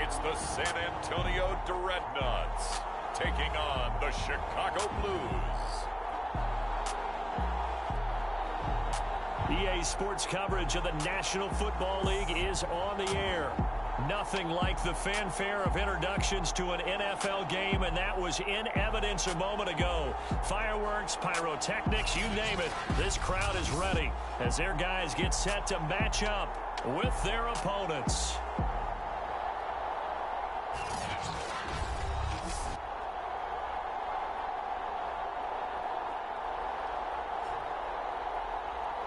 It's the San Antonio Dreadnoughts taking on the Chicago Blues. EA Sports coverage of the National Football League is on the air. Nothing like the fanfare of introductions to an NFL game, and that was in evidence a moment ago. Fireworks, pyrotechnics, you name it. This crowd is ready as their guys get set to match up with their opponents.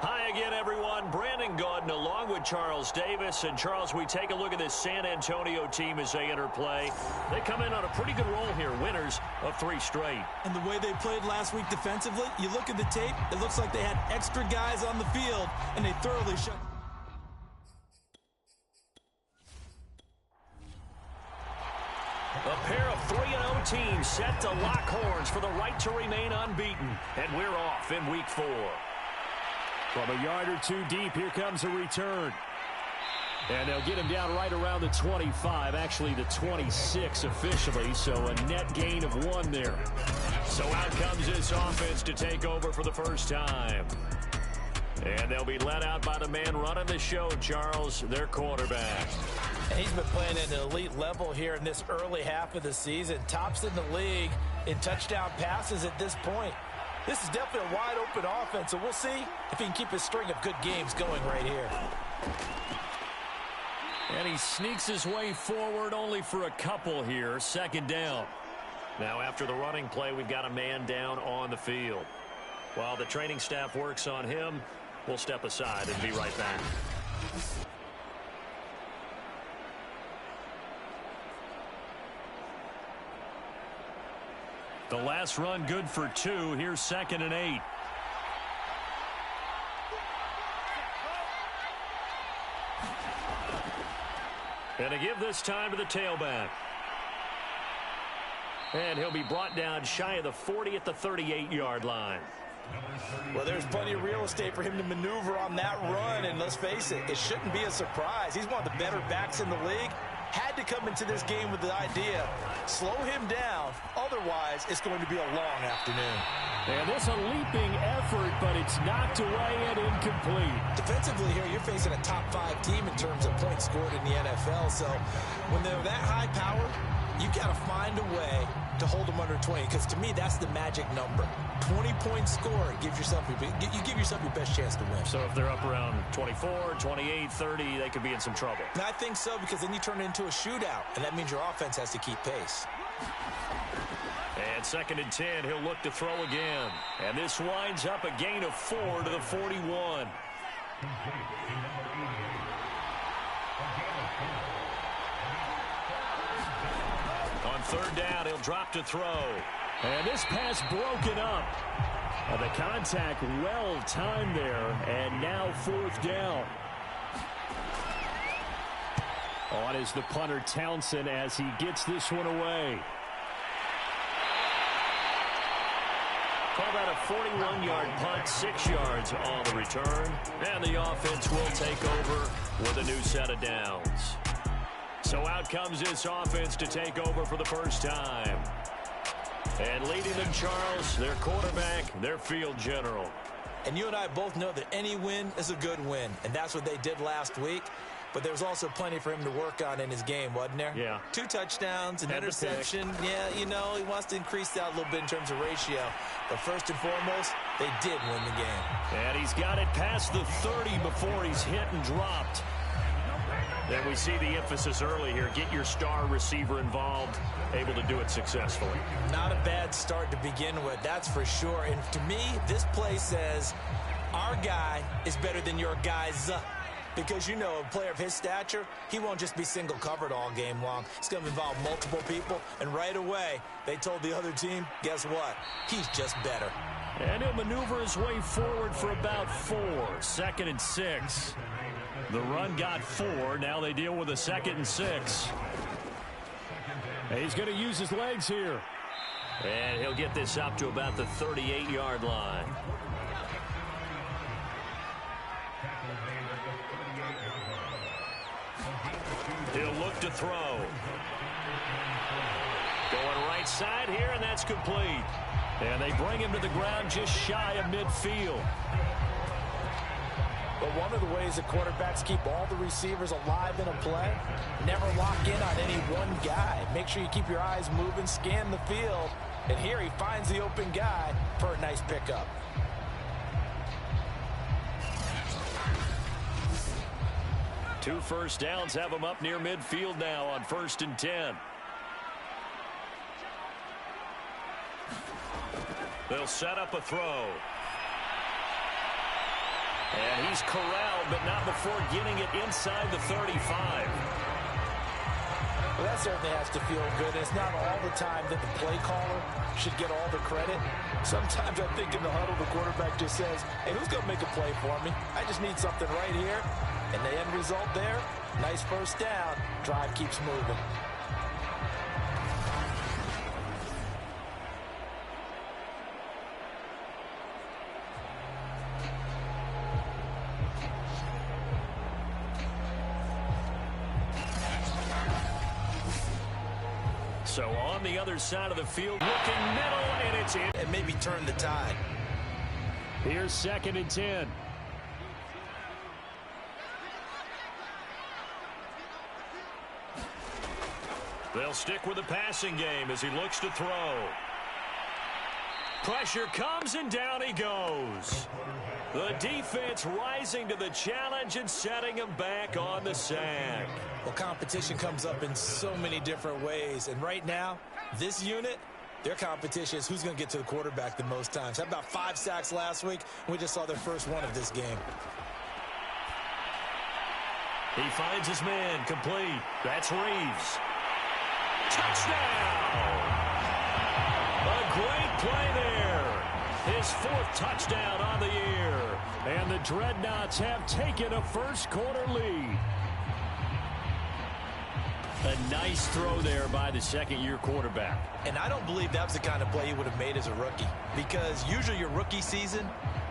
Hi again, everyone. Brandon Gaudin along with Charles Davis. And, Charles, we take a look at this San Antonio team as they enter play. They come in on a pretty good roll here, winners of 3 straight. And the way they played last week defensively, you look at the tape, it looks like they had extra guys on the field, and they thoroughly shut. A pair of 3-0 teams set to lock horns for the right to remain unbeaten. And we're off in Week 4. From a yard or 2 deep, here comes a return. And they'll get him down right around the 25, actually the 26 officially, so a net gain of 1 there. So out comes this offense to take over for the first time. And they'll be led out by the man running the show, Charles, their quarterback. And he's been playing at an elite level here in this early half of the season. Tops in the league in touchdown passes at this point. This is definitely a wide-open offense, so we'll see if he can keep his string of good games going right here. And he sneaks his way forward only for a couple here. 2nd down. Now, after the running play, we've got a man down on the field. While the training staff works on him, we'll step aside and be right back. The last run good for 2. Here's 2nd and 8. And to give this time to the tailback. And he'll be brought down shy of the 40 at the 38-yard line. Well, there's plenty of real estate for him to maneuver on that run, and let's face it, it shouldn't be a surprise. He's one of the better backs in the league. Had to come into this game with the idea, slow him down, otherwise it's going to be a long afternoon. And this a leaping effort, but it's knocked away and incomplete. Defensively here, you're facing a top 5 team in terms of points scored in the NFL, so when they're that high power, you got to find a way to hold them under 20, because to me, that's the magic number. 20 points scored gives yourself, you give yourself your best chance to win. So if they're up around 24, 28, 30, they could be in some trouble. And I think so, because then you turn it into a shootout, and that means your offense has to keep pace. And 2nd and 10, he'll look to throw again. And this winds up a gain of 4 to the 41. On 3rd down, he'll drop to throw. And this pass broken up. The contact well timed there, and now 4th down. On is the punter Townsend as he gets this one away. Call that a 41-yard punt, 6 yards on the return. And the offense will take over with a new set of downs. So out comes this offense to take over for the first time. And leading them, Charles, their quarterback, their field general. And you and I both know that any win is a good win, and that's what they did last week. But there was also plenty for him to work on in his game, wasn't there? Yeah. 2 touchdowns, an interception. Yeah, you know, he wants to increase that a little bit in terms of ratio. But first and foremost, they did win the game. And he's got it past the 30 before he's hit and dropped. Then we see the emphasis early here. Get your star receiver involved, able to do it successfully. Not a bad start to begin with, that's for sure. And to me, this play says, our guy is better than your guys. Because, you know, a player of his stature, he won't just be single covered all game long. It's going to involve multiple people. And right away, they told the other team, guess what? He's just better. And he'll maneuver his way forward for about 4. 2nd and 6. The run got 4. Now they deal with a 2nd and 6. And he's going to use his legs here. And he'll get this up to about the 38-yard line. He'll look to throw. Going right side here, and that's complete. And they bring him to the ground just shy of midfield. But one of the ways that quarterbacks keep all the receivers alive in a play, never lock in on any one guy. Make sure you keep your eyes moving, scan the field. And here he finds the open guy for a nice pickup. Two first downs have him up near midfield now on 1st and 10. They'll set up a throw. And he's corralled, but not before getting it inside the 35. Well, that certainly has to feel good. It's not all the time that the play caller should get all the credit. Sometimes I think in the huddle, the quarterback just says, hey, who's going to make a play for me? I just need something right here. And the end result there, nice first down. Drive keeps moving. So on the other side of the field, looking middle, and it's in. And maybe turn the tide. Here's 2nd and 10. They'll stick with the passing game as he looks to throw. Pressure comes, and down he goes. The defense rising to the challenge and setting him back on the sack. Well, competition comes up in so many different ways. And right now, this unit, their competition is who's going to get to the quarterback the most times. Had about 5 sacks last week. We just saw their first one of this game. He finds his man, complete. That's Reeves. Touchdown! A great play there. His 4th touchdown on the year. And the Dreadnoughts have taken a first-quarter lead. A nice throw there by the second-year quarterback. And I don't believe that was the kind of play he would have made as a rookie. Because usually your rookie season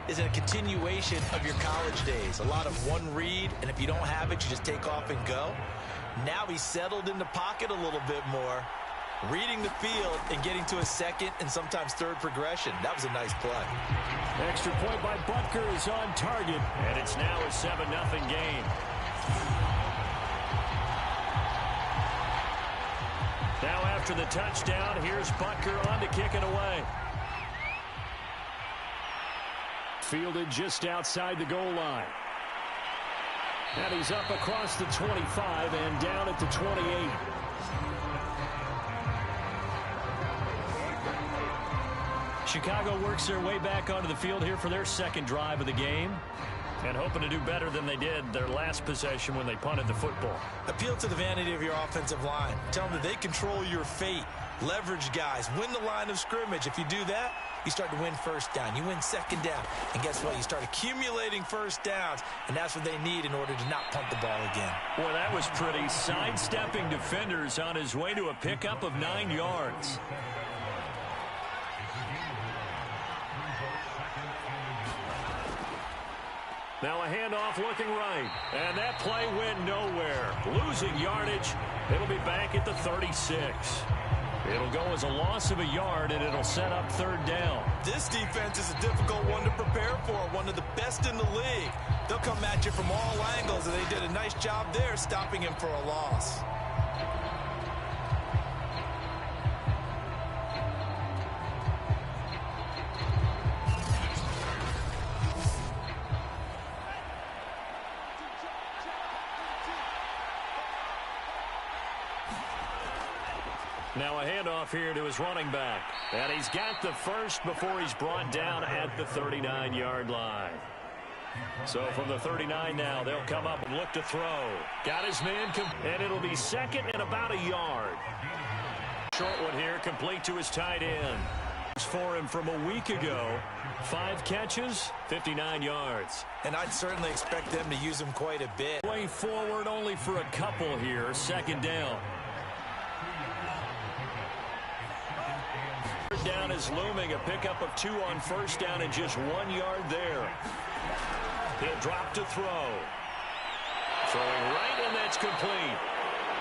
is a continuation of your college days. A lot of one read, and if you don't have it, you just take off and go. Now he's settled in the pocket a little bit more, reading the field and getting to a second and sometimes third progression. That was a nice play. Extra point by Butker is on target, and it's now a 7-0 game. Now after the touchdown, here's Butker on to kick it away. Fielded just outside the goal line. And he's up across the 25 and down at the 28. Chicago works their way back onto the field here for their second drive of the game. And hoping to do better than they did their last possession when they punted the football. Appeal to the vanity of your offensive line. Tell them that they control your fate. Leverage guys. Win the line of scrimmage. If you do that, you start to win first down. You win second down. And guess what? You start accumulating first downs. And that's what they need in order to not punt the ball again. Boy, that was pretty. Sidestepping defenders on his way to a pickup of 9 yards. Now a handoff looking right. And that play went nowhere. Losing yardage. It'll be back at the 36. It'll go as a loss of a yard, and it'll set up 3rd down. This defense is a difficult one to prepare for. One of the best in the league. They'll come at you from all angles, and they did a nice job there stopping him for a loss. Now a handoff here to his running back. And he's got the first before he's brought down at the 39-yard line. So from the 39 now, they'll come up and look to throw. Got his man, and it'll be 2nd and about a yard. Short one here, complete to his tight end. For him from a week ago, 5 catches, 59 yards. And I'd certainly expect them to use him quite a bit. Way forward only for a couple here, 2nd down. Down is looming, a pickup of 2 on 1st down and just 1 yard there. He'll drop to throw. Throwing right, and that's complete.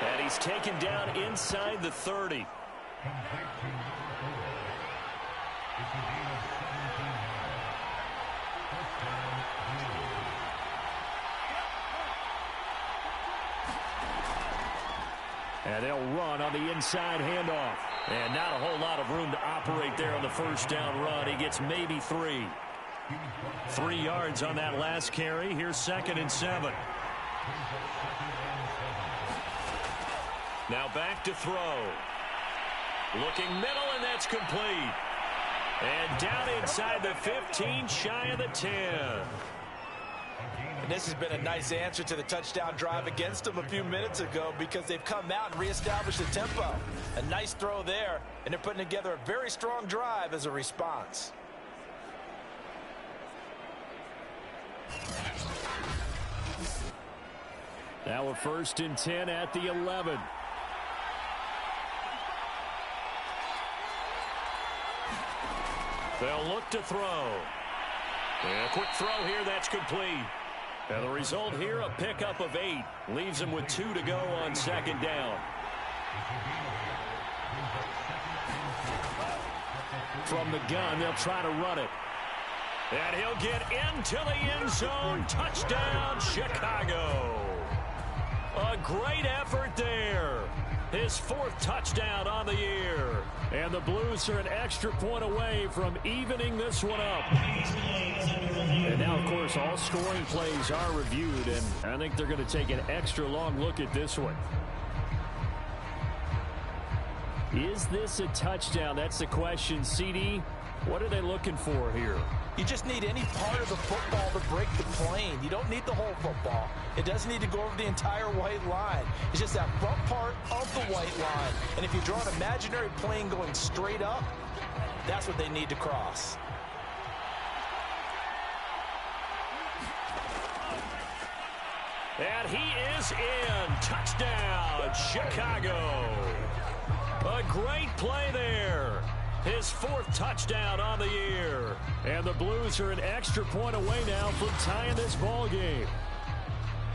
And he's taken down inside the 30. And they'll run on the inside handoff. And not a whole lot of room to operate there on the first down run. He gets maybe 3. 3 yards on that last carry. Here's 2nd and 7. Now back to throw. Looking middle, and that's complete. And down inside the 15, shy of the 10. And this has been a nice answer to the touchdown drive against them a few minutes ago because they've come out and reestablished the tempo. A nice throw there, and they're putting together a very strong drive as a response. Now a 1st and 10 at the 11. They'll look to throw. And a quick throw here, that's complete. And the result here, a pickup of 8. Leaves him with 2 to go on 2nd down. From the gun, they'll try to run it. And he'll get into the end zone. Touchdown, Chicago. A great effort there. His 4th touchdown on the year. And the Blues are an extra point away from evening this one up. And now, of course, all scoring plays are reviewed, and I think they're going to take an extra long look at this one. Is this a touchdown? That's the question. CD, what are they looking for here? You just need any part of the football to break the plane. You don't need the whole football. It doesn't need to go over the entire white line. It's just that front part of the white line. And if you draw an imaginary plane going straight up, that's what they need to cross. And he is in. Touchdown, Chicago. A great play there. His 4th touchdown on the year. And the Blues are an extra point away now from tying this ball game.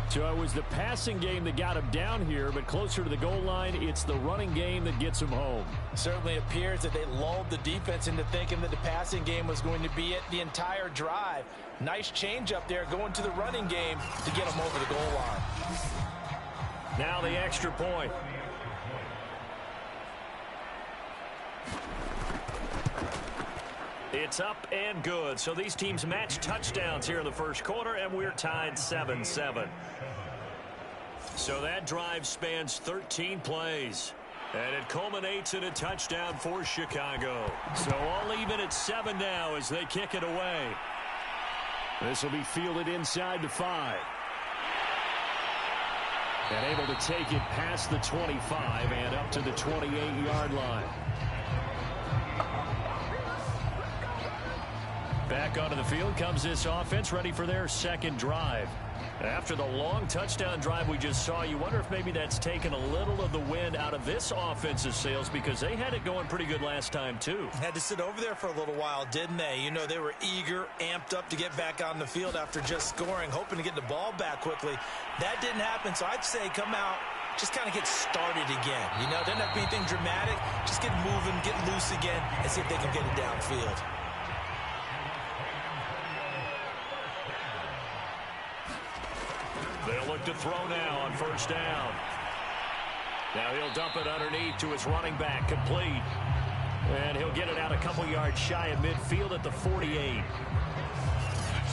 So it was the passing game that got him down here, but closer to the goal line, it's the running game that gets him home. Certainly appears that they lulled the defense into thinking that the passing game was going to be it the entire drive. Nice change up there going to the running game to get him over the goal line. Now the extra point. It's up and good. So these teams match touchdowns here in the first quarter, and we're tied 7-7. So that drive spans 13 plays, and it culminates in a touchdown for Chicago. So all even at 7 now as they kick it away. This will be fielded inside the 5. And able to take it past the 25 and up to the 28-yard line. Back onto the field comes this offense, ready for their 2nd drive. After the long touchdown drive we just saw, you wonder if maybe that's taken a little of the wind out of this offensive sails because they had it going pretty good last time, too. Had to sit over there for a little while, didn't they? You know, they were eager, amped up to get back on the field after just scoring, hoping to get the ball back quickly. That didn't happen, so I'd say come out, just kind of get started again. You know, doesn't have to be anything dramatic. Just get moving, get loose again, and see if they can get it downfield. They'll look to throw now on 1st down. Now he'll dump it underneath to his running back, complete. And he'll get it out a couple yards shy of midfield at the 48.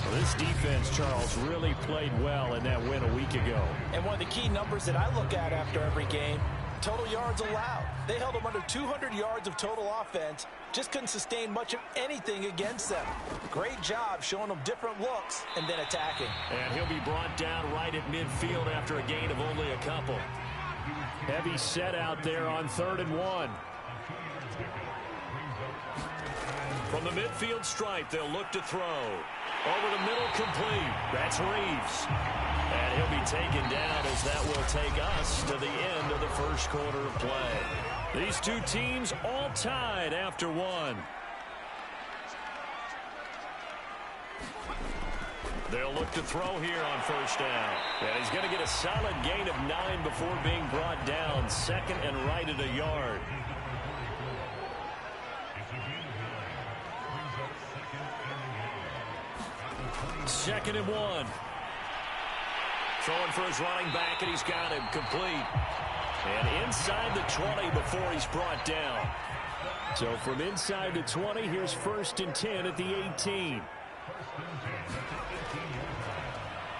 Well, this defense, Charles, really played well in that win a week ago. And one of the key numbers that I look at after every game, total yards allowed. They held them under 200 yards of total offense. Just couldn't sustain much of anything against them. Great job showing them different looks and then attacking. And he'll be brought down right at midfield after a gain of only a couple. Heavy set out there on 3rd and 1. From the midfield stripe, they'll look to throw. Over the middle, complete. That's Reeves. And he'll be taken down as that will take us to the end of the first quarter of play. These two teams all tied after 1. They'll look to throw here on first down. And he's going to get a solid gain of 9 before being brought down. Second and right at a yard. Second and 1. Throwing for his running back, and he's got him complete. And inside the 20 before he's brought down. So from inside the 20, here's first and 10 at the 18.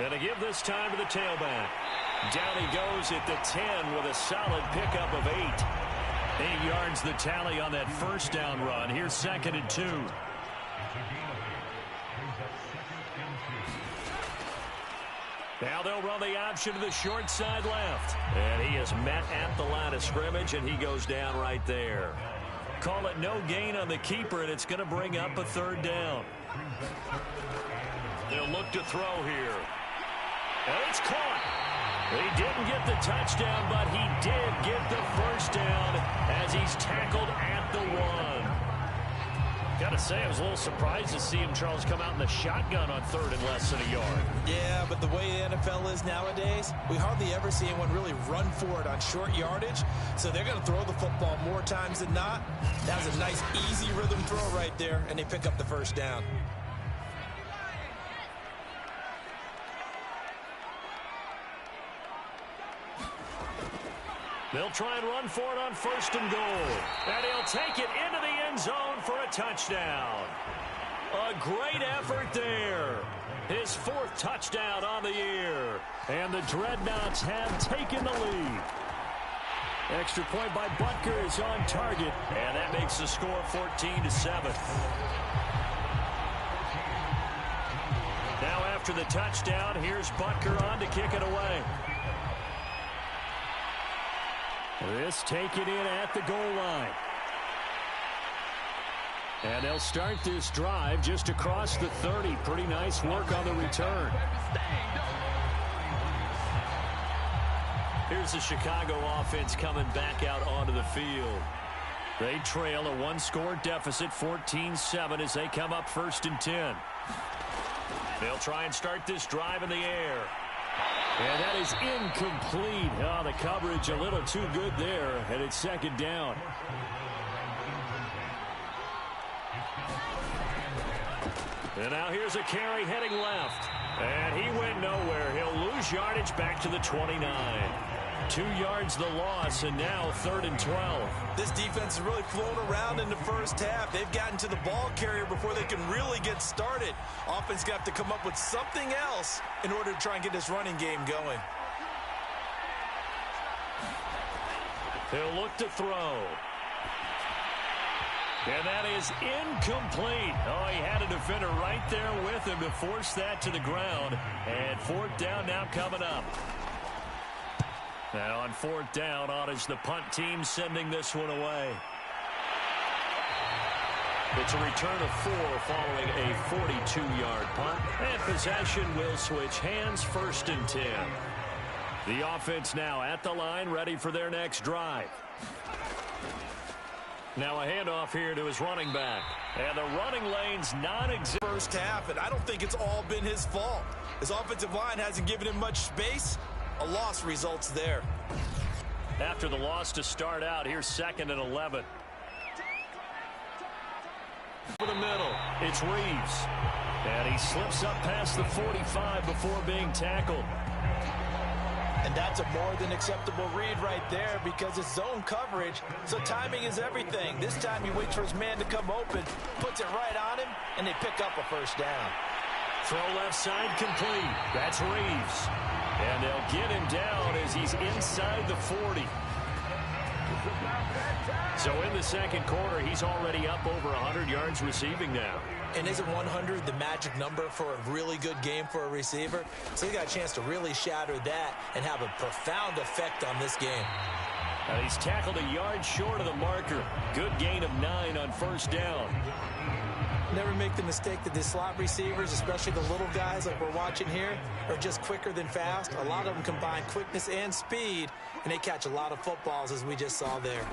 And to give this time to the tailback. Down he goes at the 10 with a solid pickup of 8. 8 yards the tally on that first down run. Here's second and 2. Now they'll run the option to the short side left. And he is met at the line of scrimmage, and he goes down right there. Call it no gain on the keeper, and it's going to bring up a third down. They'll look to throw here. And it's caught. He didn't get the touchdown, but he did get the first down as he's tackled at the 1. Got to say, I was a little surprised to see him, Charles, come out in the shotgun on third and less than a yard. Yeah, but the way the NFL is nowadays, we hardly ever see anyone really run for it on short yardage. So they're going to throw the football more times than not. That was a nice, easy rhythm throw right there, and they pick up the first down. They'll try and run for it on first and goal. And he'll take it into the end zone for a touchdown. A great effort there. His 4th touchdown on the year. And the Dreadnoughts have taken the lead. Extra point by Butker is on target. And that makes the score 14-7. Now after the touchdown, here's Butker on to kick it away. This taken in at the goal line. And they'll start this drive just across the 30. Pretty nice work on the return. Here's the Chicago offense coming back out onto the field. They trail a 1-score deficit, 14-7, as they come up first and 10. They'll try and start this drive in the air. And that is incomplete. Oh, the coverage a little too good there, and it's second down. And now here's a carry heading left. And he went nowhere. He'll lose yardage back to the 29. 2 yards the loss, and now third and 12. This defense has really flown around in the first half. They've gotten to the ball carrier before they can really get started. Offense got to come up with something else in order to try and get this running game going. They'll look to throw. And that is incomplete. Oh, he had a defender right there with him to force that to the ground. And fourth down now coming up. Now on fourth down, on is the punt team sending this one away. It's a return of 4 following a 42-yard punt. And possession will switch hands, first and 10. The offense now at the line, ready for their next drive. Now a handoff here to his running back. And the running lane's non-existent. First half, and I don't think it's all been his fault. His offensive line hasn't given him much space. A loss results there. After the loss to start out, here's second and 11. For the middle, it's Reeves. And he slips up past the 45 before being tackled. And that's a more than acceptable read right there because it's zone coverage, so timing is everything. This time he waits for his man to come open, puts it right on him, and they pick up a first down. Throw left side complete. That's Reeves. And they'll get him down as he's inside the 40. So in the second quarter, he's already up over 100 yards receiving now. And isn't 100 the magic number for a really good game for a receiver? So he got a chance to really shatter that and have a profound effect on this game. And he's tackled a yard short of the marker. Good gain of 9 on first down. Never make the mistake that the slot receivers, especially the little guys like we're watching here, are just quicker than fast. A lot of them combine quickness and speed, and they catch a lot of footballs, as we just saw there.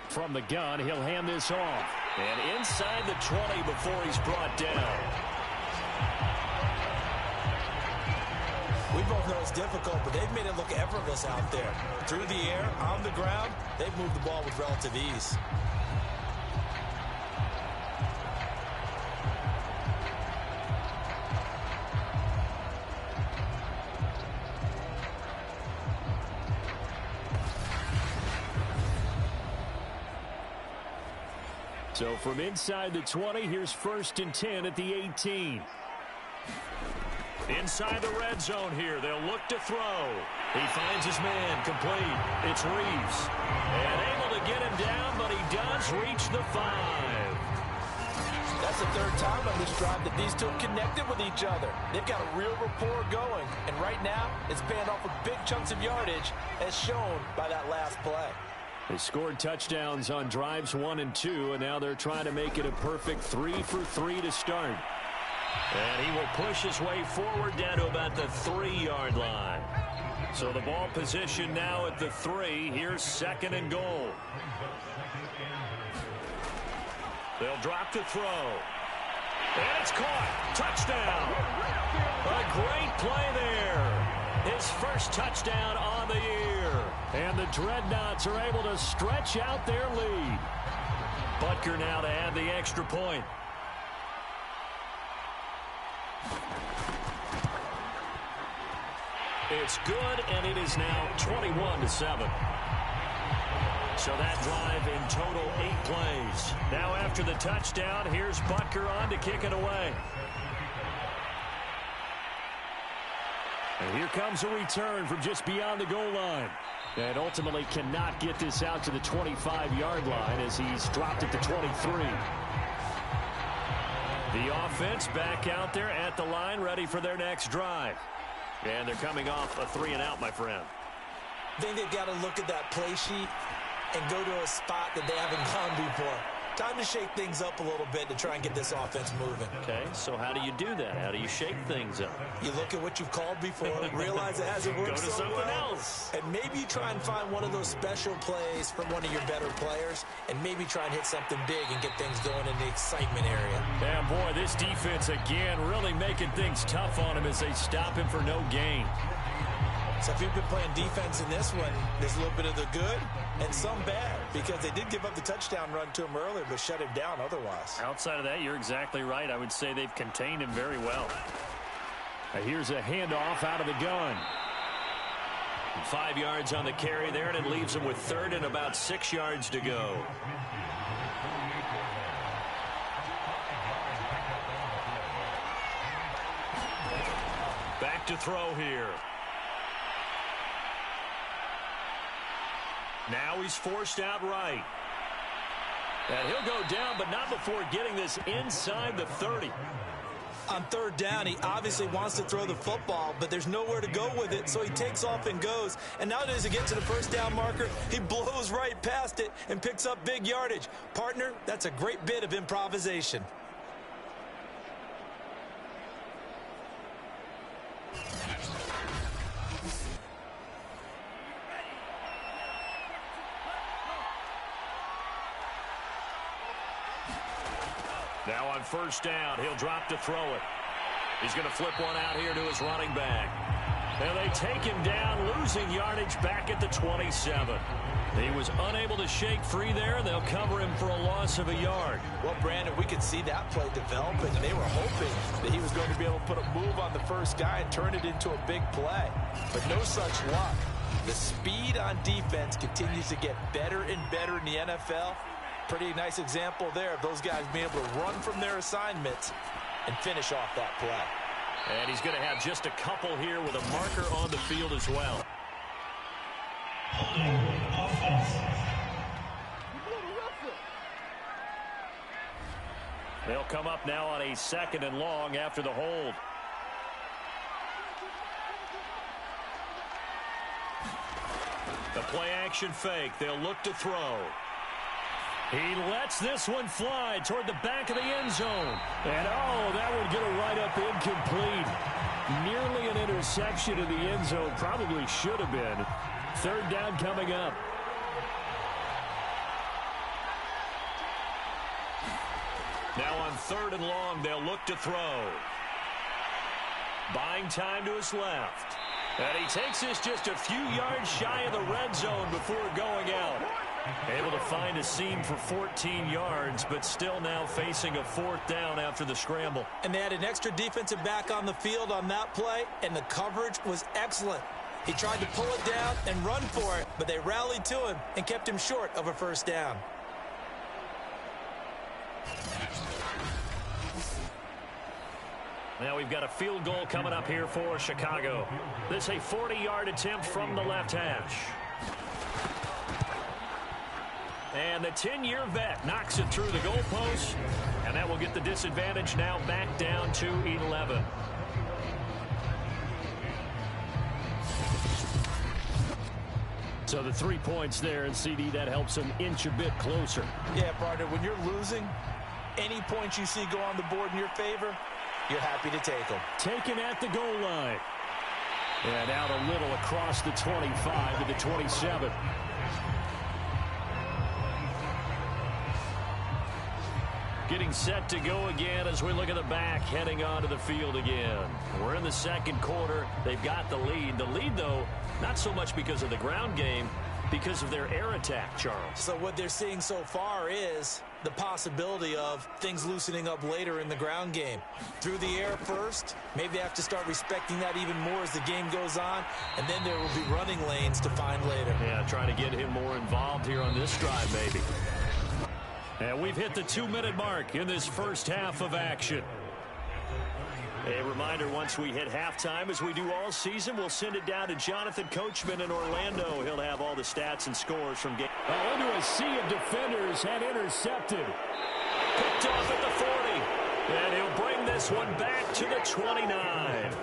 From the gun, he'll hand this off. And inside the 20 before he's brought down. both know it's difficult, but they've made it look effortless out there. Through the air, on the ground, they've moved the ball with relative ease. So from inside the 20, here's 1st and 10 at the 18. Inside the red zone here, they'll look to throw. He finds his man, complete. It's Reeves. And able to get him down, but he does reach the 5. That's the 3rd time on this drive that these two have connected with each other. They've got a real rapport going. And right now, it's paying off with big chunks of yardage, as shown by that last play. They scored touchdowns on drives 1 and 2, and now they're trying to make it a perfect 3 for 3 to start. And he will push his way forward down to about the 3-yard line. So the ball position now at the 3. Here's 2nd and goal. They'll drop to throw. And it's caught. Touchdown. A great play there. His first touchdown on the year. And the Dreadnoughts are able to stretch out their lead. Butker now to add the extra point. It's good, and it is now 21-7. So that drive in total 8 plays. Now after the touchdown, here's Butker on to kick it away. And here comes a return from just beyond the goal line. And ultimately cannot get this out to the 25-yard line as he's dropped it to 23. The offense back out there at the line, ready for their next drive. And they're coming off a 3-and-out, my friend. I think they've got to look at that play sheet and go to a spot that they haven't gone before. Time to shake things up a little bit to try and get this offense moving. Okay, so how do you do that? How do you shake things up? You look at what you've called before, realize it hasn't worked so so something well, else. and maybe you try and find one of those special plays from one of your better players, and maybe try and hit something big and get things going in the excitement area. Yeah, boy, this defense again really making things tough on him as they stop him for no gain. So if you've been playing defense in this one, there's a little bit of the good and some bad, because they did give up the touchdown run to him earlier, but shut him down otherwise. Outside of that, you're exactly right. I would say they've contained him very well. Here's a handoff out of the gun. 5 yards on the carry there, and it leaves him with 3rd and about 6 yards to go. Back to throw here. Now he's forced out right. And he'll go down, but not before getting this inside the 30. On 3rd down, he obviously wants to throw the football, but there's nowhere to go with it, so he takes off and goes. And now as he gets to the 1st down marker, he blows right past it and picks up big yardage. Partner, that's a great bit of improvisation. Now on 1st down, he'll drop to throw it. He's going to flip one out here to his running back. And they take him down, losing yardage back at the 27. He was unable to shake free there, and they'll cover him for a loss of a yard. Well, Brandon, we could see that play developing. They were hoping that he was going to be able to put a move on the first guy and turn it into a big play. But no such luck. The speed on defense continues to get better and better in the NFL. Pretty nice example there of those guys being able to run from their assignments and finish off that play. And he's going to have just a couple here with a marker on the field as well. They'll come up now on a 2nd and long after the hold. The play action fake. They'll look to throw. He lets this one fly toward the back of the end zone. And, oh, that would get a right-up incomplete. Nearly an interception in the end zone. Probably should have been. 3rd down coming up. Now on 3rd and long, they'll look to throw. Buying time to his left. And he takes this just a few yards shy of the red zone before going out. Able to find a seam for 14 yards, but still now facing a 4th down after the scramble. And they had an extra defensive back on the field on that play, and the coverage was excellent. He tried to pull it down and run for it, but they rallied to him and kept him short of a 1st down. Now we've got a field goal coming up here for Chicago. This is a 40-yard attempt from the left hash. And the 10-year vet knocks it through the goalpost, and that will get the disadvantage now back down to 11. So the 3 points there, and CD, that helps them inch a bit closer. Yeah, partner, when you're losing, any points you see go on the board in your favor, you're happy to take them. Taken at the goal line. And out a little across the 25 to the 27. Getting set to go again as we look at the back, heading onto the field again. We're in the 2nd quarter. They've got the lead. The lead, though, not so much because of the ground game, because of their air attack, Charles. So what they're seeing so far is the possibility of things loosening up later in the ground game. Through the air first, maybe they have to start respecting that even more as the game goes on, and then there will be running lanes to find later. Yeah, trying to get him more involved here on this drive, maybe. And we've hit the 2-minute mark in this first half of action. A reminder, once we hit halftime, as we do all season, we'll send it down to Jonathan Coachman in Orlando. He'll have all the stats and scores from game. Into a sea of defenders and intercepted. Picked off at the 40. And he'll bring this one back to the 29.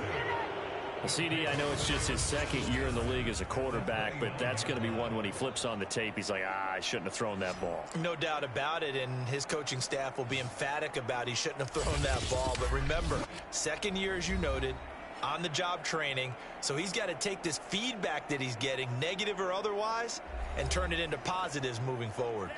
CD, I know it's just his 2nd year in the league as a quarterback, but that's going to be one when he flips on the tape. He's like, I shouldn't have thrown that ball. No doubt about it, and his coaching staff will be emphatic about he shouldn't have thrown that ball. But remember, 2nd year, as you noted, on-the-job training, so he's got to take this feedback that he's getting, negative or otherwise, and turn it into positives moving forward.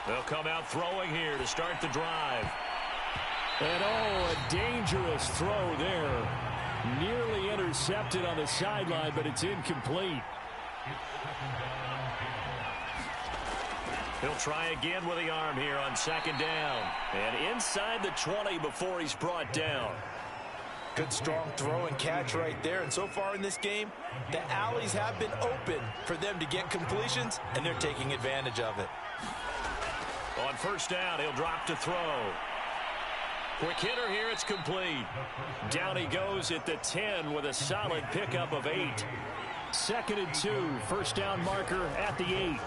They'll come out throwing here to start the drive. And a dangerous throw there. Nearly intercepted on the sideline, but it's incomplete. He'll try again with the arm here on 2nd down. And inside the 20 before he's brought down. Good strong throw and catch right there. And so far in this game, the alleys have been open for them to get completions, and they're taking advantage of it. On 1st down, he'll drop to throw. Quick hitter here, it's complete. Down he goes at the 10 with a solid pickup of 8. 2nd and 2, 1st down marker at the 8.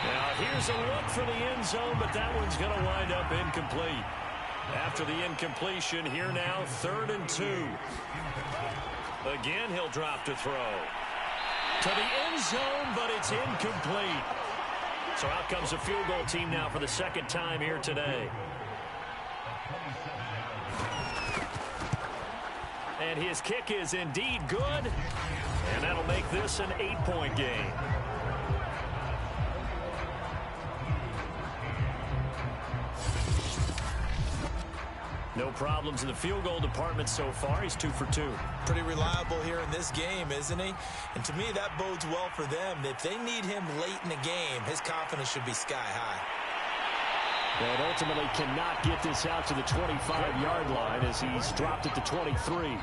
Now here's a look for the end zone, but that one's going to wind up incomplete. After the incompletion, here now, 3rd and 2. Again, he'll drop to throw. To the end zone, but it's incomplete. So out comes the field goal team now for the 2nd time here today. And his kick is indeed good. And that'll make this an 8-point game. No problems in the field goal department so far. He's 2 for 2. Pretty reliable here in this game, isn't he? And to me, that bodes well for them. If they need him late in the game, his confidence should be sky high. But ultimately cannot get this out to the 25-yard line as he's dropped at the 23.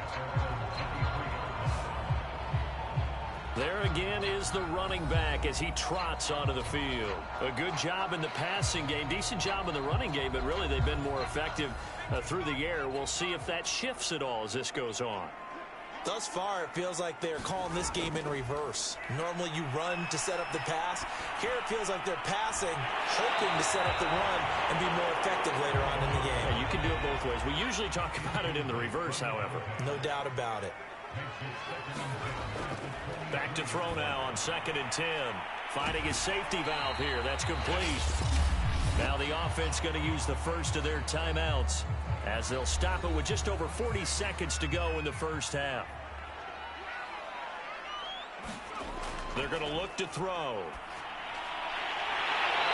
There again is the running back as he trots onto the field. A good job in the passing game, decent job in the running game, but really they've been more effective through the air. We'll see if that shifts at all as this goes on. Thus far, it feels like they're calling this game in reverse. Normally you run to set up the pass. Here it feels like they're passing, hoping to set up the run and be more effective later on in the game. Yeah, you can do it both ways. We usually talk about it in the reverse, however. No doubt about it. Back to throw now on 2nd and 10. Finding his safety valve here. That's complete. Now the offense going to use the first of their timeouts as they'll stop it with just over 40 seconds to go in the first half. They're going to look to throw.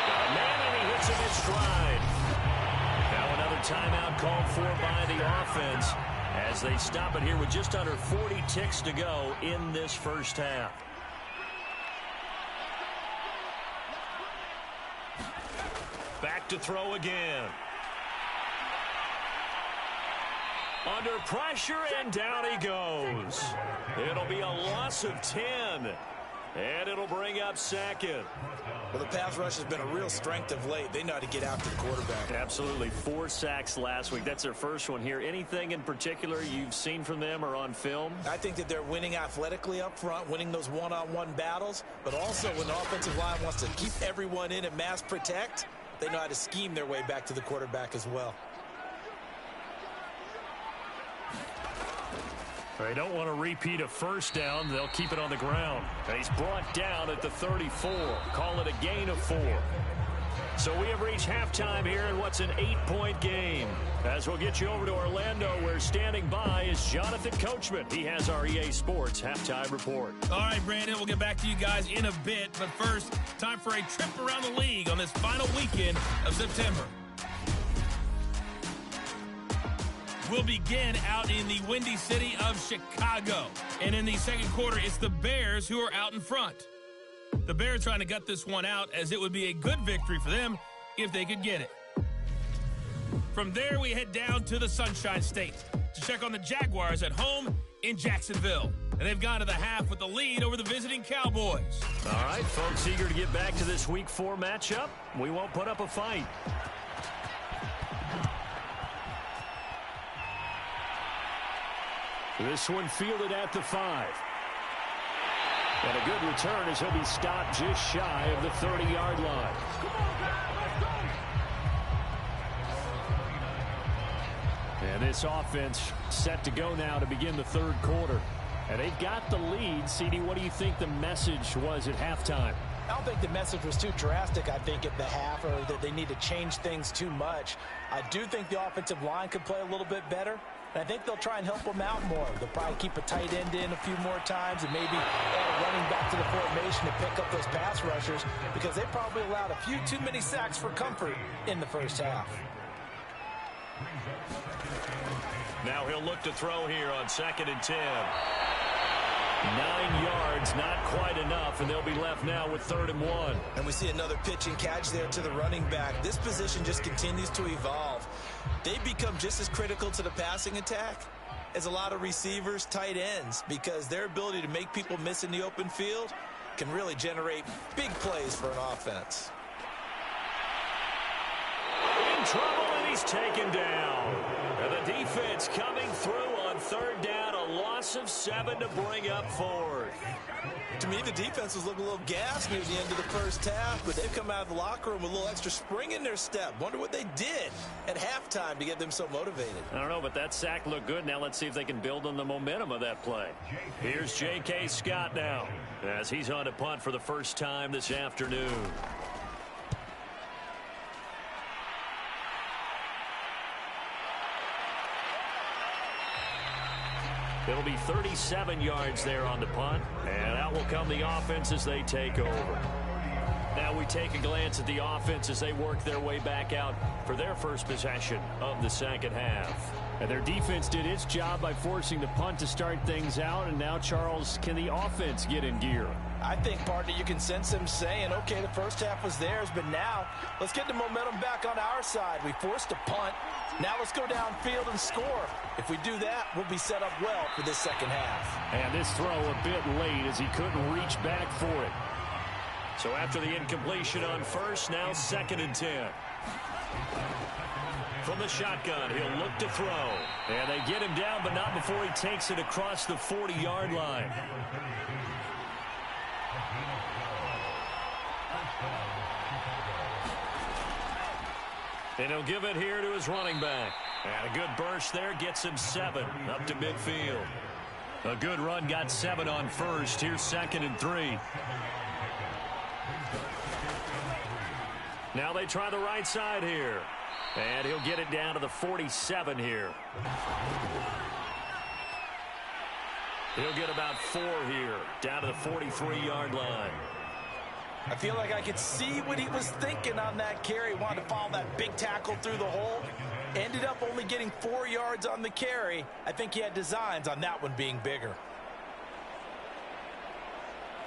Got a man, and he hits him in stride. timeout called for by the offense as they stop it here with just under 40 ticks to go in this first half. Back to throw again. Under pressure, and down he goes. It'll be a loss of 10. And it'll bring up second. Well, the pass rush has been a real strength of late. They know how to get after the quarterback. Absolutely. 4 sacks last week. That's their first one here. Anything in particular you've seen from them or on film? I think that they're winning athletically up front, winning those one-on-one battles, but also when the offensive line wants to keep everyone in and mass protect, they know how to scheme their way back to the quarterback as well. They don't want to repeat a first down. They'll keep it on the ground. And he's brought down at the 34. Call it a gain of 4. So we have reached halftime here in what's an 8-point game. As we'll get you over to Orlando, where standing by is Jonathan Coachman. He has our EA Sports halftime report. All right, Brandon, we'll get back to you guys in a bit. But first, time for a trip around the league on this final weekend of September. We'll begin out in the windy city of Chicago. And in the second quarter, it's the Bears who are out in front. The Bears trying to gut this one out, as it would be a good victory for them if they could get it. From there, we head down to the Sunshine State to check on the Jaguars at home in Jacksonville. And they've gone to the half with the lead over the visiting Cowboys. All right, folks, eager to get back to this Week 4 matchup. We won't put up a fight. This one fielded at the 5. And a good return as he'll be stopped just shy of the 30-yard line. And this offense set to go now to begin the third quarter. And they've got the lead. CD, what do you think the message was at halftime? I don't think the message was too drastic, I think, at the half, or that they need to change things too much. I do think the offensive line could play a little bit better. And I think they'll try and help them out more. They'll probably keep a tight end in a few more times and maybe add a running back to the formation to pick up those pass rushers, because they probably allowed a few too many sacks for comfort in the first half. Now he'll look to throw here on 2nd and 10. 9 yards, not quite enough, and they'll be left now with 3rd and 1. And we see another pitch and catch there to the running back. This position just continues to evolve. They become just as critical to the passing attack as a lot of receivers, tight ends, because their ability to make people miss in the open field can really generate big plays for an offense. In trouble, and he's taken down. And the defense coming through on 3rd down, a loss of 7 to bring up 4th. To me, the defense was looking a little gassed near the end of the first half, but they've come out of the locker room with a little extra spring in their step. Wonder what they did at halftime to get them so motivated. I don't know, but that sack looked good. Now let's see if they can build on the momentum of that play. Here's J.K. Scott now as he's on to punt for the first time this afternoon. It'll be 37 yards there on the punt, and out will come the offense as they take over. Now we take a glance at the offense as they work their way back out for their first possession of the second half. And their defense did its job by forcing the punt to start things out, and now, Charles, can the offense get in gear? I think, partner, you can sense them saying, okay, the first half was theirs, but now let's get the momentum back on our side. We forced a punt. Now let's go downfield and score. If we do that, we'll be set up well for this second half. And this throw a bit late as he couldn't reach back for it. So after the incompletion on first, now 2nd and 10. From the shotgun, he'll look to throw. And they get him down, but not before he takes it across the 40-yard line. And he'll give it here to his running back. And a good burst there gets him 7 up to midfield. A good run got 7 on first. Here's 2nd and 3. Now they try the right side here. And he'll get it down to the 47 here. He'll get about 4 here, down to the 43-yard line. I feel like I could see what he was thinking on that carry. He wanted to follow that big tackle through the hole. Ended up only getting 4 yards on the carry. I think he had designs on that one being bigger.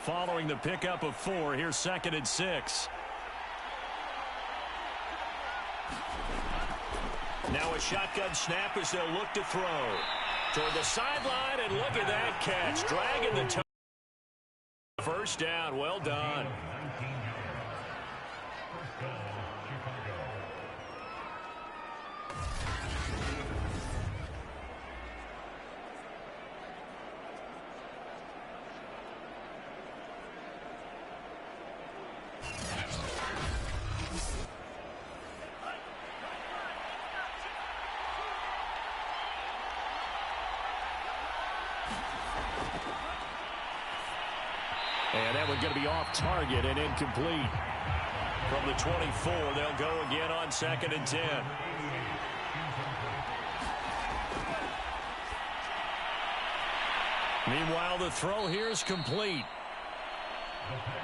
Following the pickup of 4, here's 2nd and 6. Now a shotgun snap as they'll look to throw. Toward the sideline, and look at that catch. Dragging the toe. First down, well done. And that one's going to be off target and incomplete. From the 24, they'll go again on 2nd and 10. Meanwhile, the throw here is complete.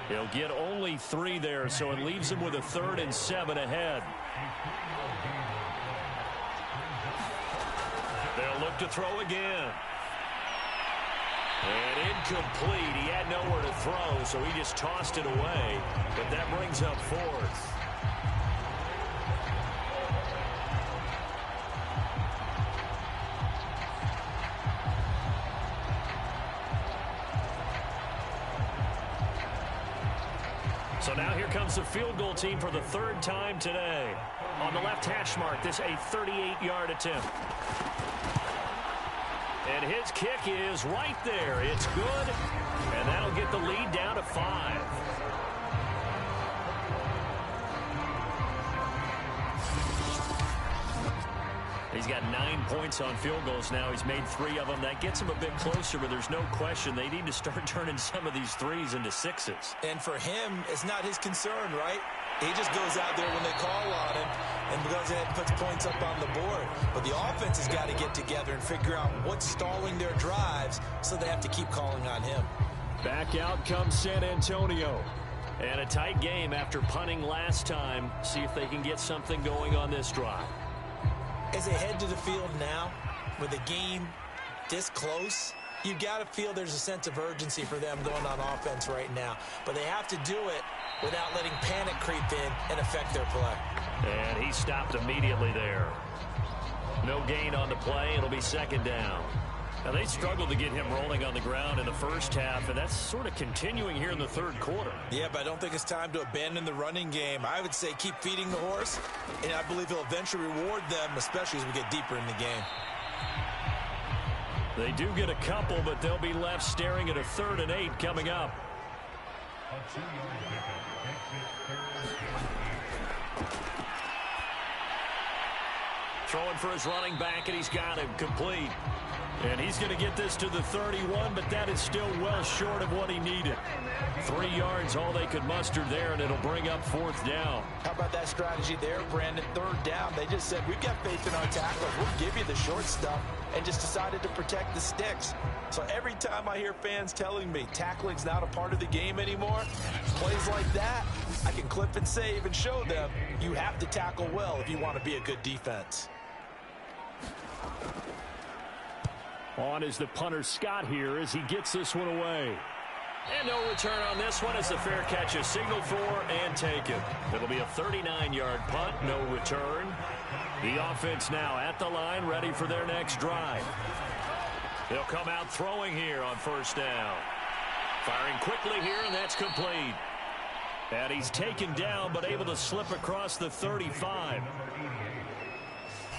He'll get only 3 there, so it leaves him with a 3rd and 7 ahead. They'll look to throw again. And incomplete. He had nowhere to throw, so he just tossed it away. But that brings up 4th. So now here comes the field goal team for the 3rd time today. On the left hash mark, this a 38-yard attempt. And his kick is right there. It's good, and that'll get the lead down to 5. He's got 9 points on field goals now. He's made 3 of them. That gets him a bit closer, but there's no question they need to start turning some of these 3s into 6s. And for him, it's not his concern, right? He just goes out there when they call on him and goes ahead and puts points up on the board. But the offense has got to get together and figure out what's stalling their drives, so they have to keep calling on him. Back out comes San Antonio. And a tight game after punting last time. See if they can get something going on this drive. As they head to the field now, with the game this close, you've got to feel there's a sense of urgency for them going on offense right now. But they have to do it without letting panic creep in and affect their play. And he stopped immediately there. No gain on the play. It'll be 2nd down. Now, they struggled to get him rolling on the ground in the first half, and that's sort of continuing here in the 3rd quarter. Yeah, but I don't think it's time to abandon the running game. I would say keep feeding the horse, and I believe he'll eventually reward them, especially as we get deeper in the game. They do get a couple, but they'll be left staring at a 3rd and 8 coming up. Throwing for his running back, and he's got him complete. And he's going to get this to the 31, but that is still well short of what he needed. 3 yards, all they could muster there, and it'll bring up 4th down. How about that strategy there, Brandon? 3rd down. They just said, we've got faith in our tacklers. We'll give you the short stuff, and just decided to protect the sticks. So every time I hear fans telling me tackling's not a part of the game anymore, plays like that, I can clip and save and show them you have to tackle well if you want to be a good defense. On is the punter Scott here as he gets this one away. And no return on this one as the fair catch is signaled for and taken. It'll be a 39-yard punt, no return. The offense now at the line, ready for their next drive. They'll come out throwing here on 1st down. Firing quickly here, and that's complete. And he's taken down, but able to slip across the 35.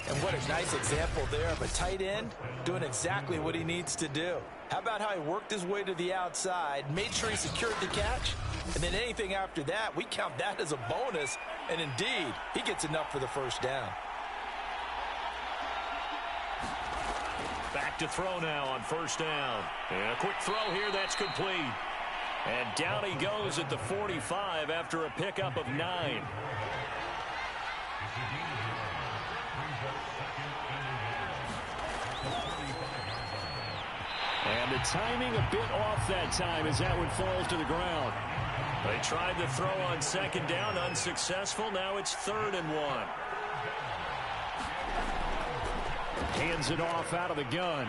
And what a nice example there of a tight end doing exactly what he needs to do. How about how he worked his way to the outside, made sure he secured the catch, and then anything after that, we count that as a bonus. And indeed, he gets enough for the 1st down. Back to throw now on 1st down. And a quick throw here, that's complete. And down he goes at the 45 after a pickup of 9. And the timing a bit off that time as that one falls to the ground. They tried to throw on 2nd down, unsuccessful. Now it's 3rd and 1. Hands it off out of the gun.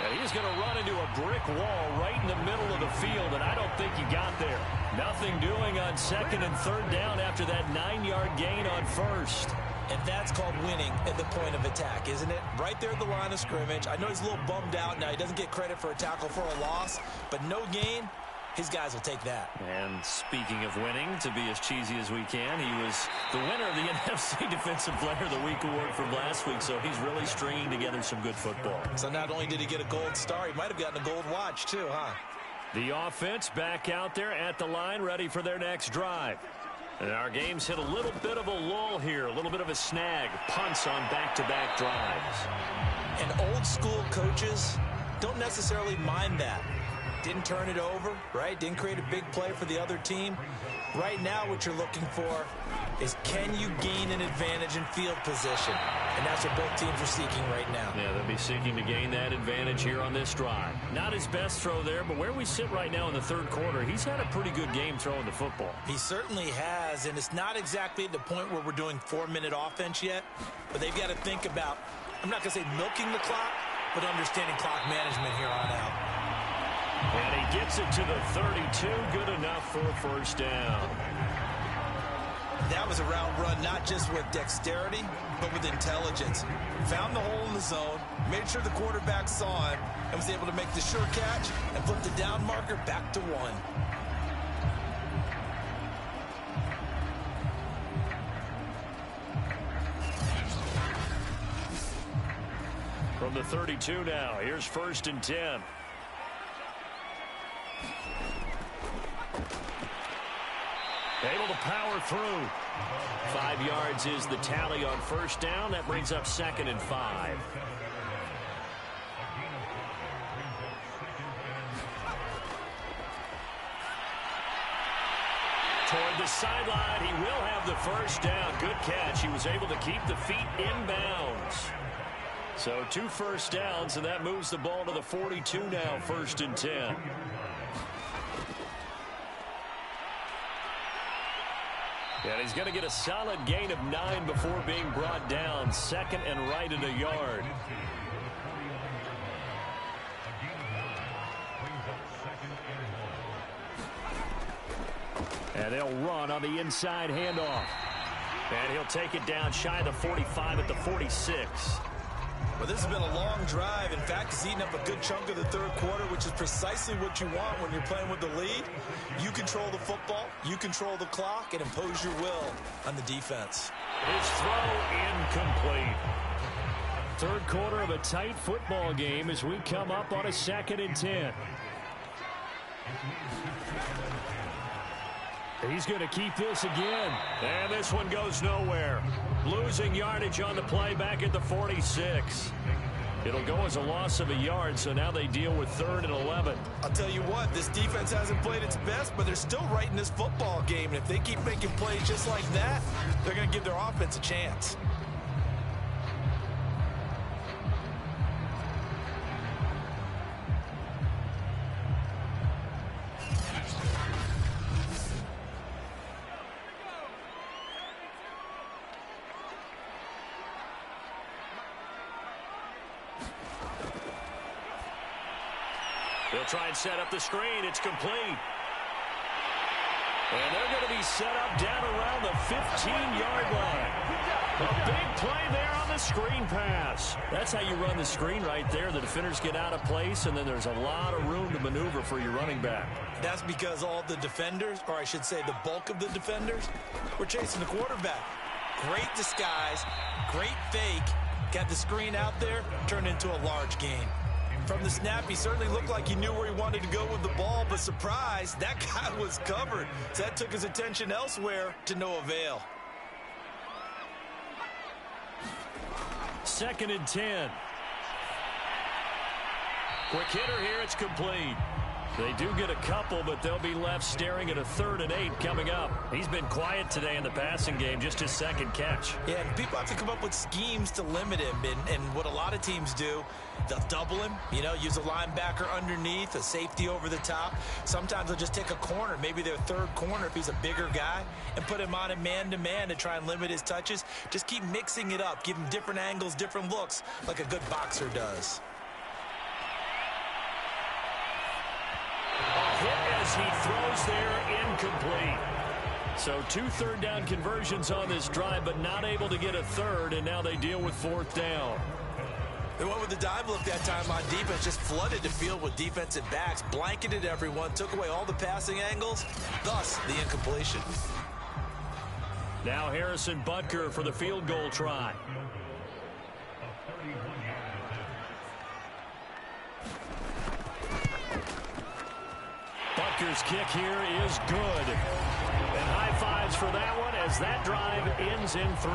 And he's going to run into a brick wall right in the middle of the field, and I don't think he got there. Nothing doing on second and third down after that 9-yard gain on first. And that's called winning at the point of attack, isn't it? Right there at the line of scrimmage. I know he's a little bummed out now. He doesn't get credit for a tackle for a loss, but no gain, his guys will take that. And speaking of winning, to be as cheesy as we can, he was the winner of the NFC Defensive Player of the Week award from last week, so he's really stringing together some good football. So not only did he get a gold star, he might have gotten a gold watch too, huh? The offense back out there at the line, ready for their next drive. And our game's hit a little bit of a lull here, a little bit of a snag. Punts on back-to-back drives. And old-school coaches don't necessarily mind that. Didn't turn it over, right? Didn't create a big play for the other team. Right now what you're looking for is, can you gain an advantage in field position? And that's what both teams are seeking right now. Yeah, they'll be seeking to gain that advantage here on this drive. Not his best throw there, but where we sit right now in the third quarter, he's had a pretty good game throwing the football. He certainly has, and it's not exactly at the point where we're doing 4-minute offense yet, but they've got to think about, I'm not going to say milking the clock, but understanding clock management here on out. And he gets it to the 32, good enough for a first down. That was a route run not just with dexterity, but with intelligence. Found the hole in the zone, made sure the quarterback saw him, and was able to make the sure catch and flip the down marker back to 1. From the 32 now, here's 1st and 10. Able to power through. 5 yards is the tally on first down. That brings up 2nd and 5. Toward the sideline, he will have the first down. Good catch. He was able to keep the feet inbounds. So 2 first downs, and that moves the ball to the 42 now, 1st and 10. And he's going to get a solid gain of 9 before being brought down. 2nd and right at a yard. And they'll run on the inside handoff. And he'll take it down shy of the 45 at the 46. Well, this has been a long drive. In fact, it's eaten up a good chunk of the third quarter, which is precisely what you want when you're playing with the lead. You control the football, you control the clock, and impose your will on the defense. His throw incomplete. Third quarter of a tight football game as we come up on a 2nd and 10. He's going to keep this again. And this one goes nowhere. Losing yardage on the play back at the 46. It'll go as a loss of a yard, so now they deal with 3rd and 11. I'll tell you what, this defense hasn't played its best, but they're still right in this football game. And if they keep making plays just like that, they're going to give their offense a chance. They'll try and set up the screen. It's complete. And they're going to be set up down around the 15-yard line. A big play there on the screen pass. That's how you run the screen right there. The defenders get out of place, and then there's a lot of room to maneuver for your running back. That's because all the defenders, or I should say the bulk of the defenders, were chasing the quarterback. Great disguise, great fake. Got the screen out there, turned into a large gain. From the snap, he certainly looked like he knew where he wanted to go with the ball, but surprise, that guy was covered. So that took his attention elsewhere to no avail. 2nd and 10. Quick hitter here, it's complete. They do get a couple, but they'll be left staring at a 3rd and 8 coming up. He's been quiet today in the passing game, just his 2nd catch. Yeah, and people have to come up with schemes to limit him. And what a lot of teams do, they'll double him, use a linebacker underneath, a safety over the top. Sometimes they'll just take a corner, maybe their 3rd corner if he's a bigger guy, and put him on a man-to-man to try and limit his touches. Just keep mixing it up, give him different angles, different looks, like a good boxer does. Hit as he throws there, incomplete. So 2 3rd down conversions on this drive, but not able to get a 3rd, and now they deal with 4th down. They went with the dive look that time on defense, just flooded the field with defensive backs, blanketed everyone, took away all the passing angles, thus the incompletion. Now Harrison Butker for the field goal try. Butker's kick here is good. And high fives for that one as that drive ends in 3.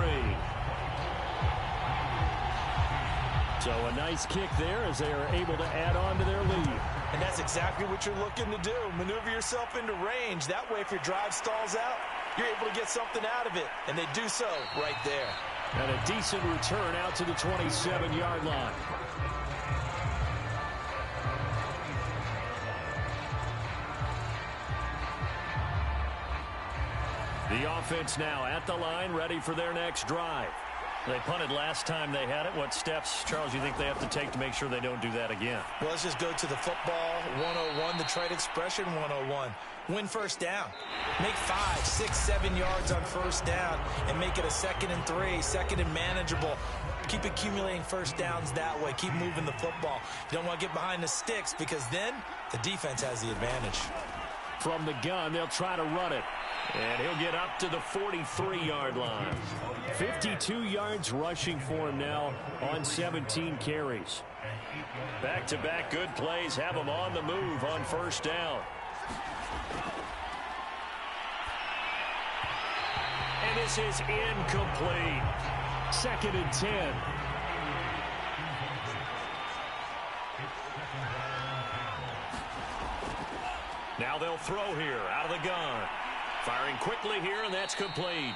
So a nice kick there as they are able to add on to their lead. And that's exactly what you're looking to do. Maneuver yourself into range. That way, if your drive stalls out, you're able to get something out of it. And they do so right there. And a decent return out to the 27-yard line. The offense now at the line, ready for their next drive. They punted last time they had it. What steps, Charles, you think they have to take to make sure they don't do that again? Well, let's just go to the football 101, the trade expression 101. Win first down. Make 5, 6, 7 yards on first down and make it a 2nd and 3, 2nd and manageable. Keep accumulating first downs that way. Keep moving the football. You don't want to get behind the sticks because then the defense has the advantage. From the gun, they'll try to run it. And he'll get up to the 43-yard line. 52 yards rushing for him now on 17 carries. Back-to-back good plays have him on the move on first down. And this is incomplete. 2nd and 10. Now they'll throw here out of the gun. Firing quickly here, and that's complete.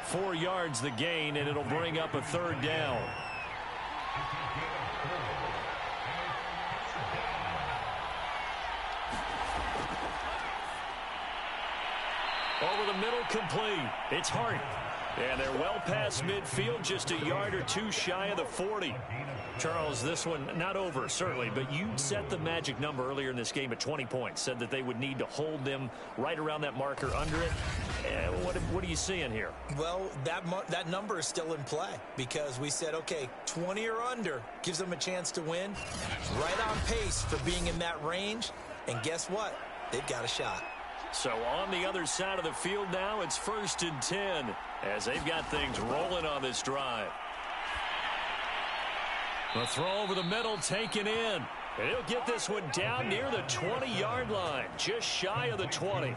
4 yards the gain, and it'll bring up a 3rd down. Over the middle, complete. It's Hart. And they're well past midfield, just a yard or 2 shy of the 40. Charles, this one not over, certainly, but you set the magic number earlier in this game at 20 points, said that they would need to hold them right around that marker under it. What are you seeing here? Well, that number is still in play because we said, okay, 20 or under gives them a chance to win. Right on pace for being in that range, and guess what? They've got a shot. So on the other side of the field now, it's 1st and 10 as they've got things rolling on this drive. The throw over the middle taken in. And he'll get this one down near the 20-yard line, just shy of the 20.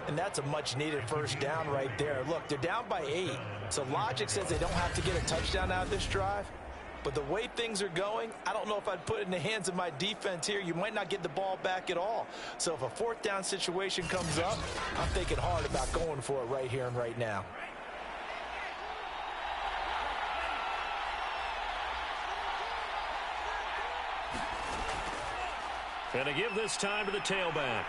And that's a much-needed first down right there. Look, they're down by 8, so logic says they don't have to get a touchdown out of this drive. But the way things are going, I don't know if I'd put it in the hands of my defense here. You might not get the ball back at all. So if a 4th down situation comes up, I'm thinking hard about going for it right here and right now. And to give this time to the tailback.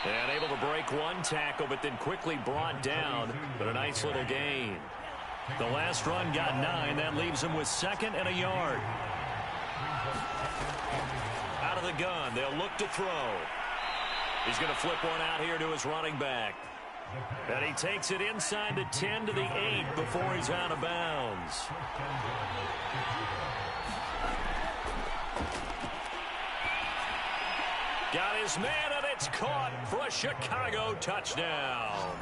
And able to break one tackle, but then quickly brought down. But a nice little gain. The last run got 9. That leaves him with 2nd and a yard. Out of the gun. They'll look to throw. He's going to flip one out here to his running back. And he takes it inside the 10 to the 8 before he's out of bounds. Got his man, and it's caught for a Chicago touchdown.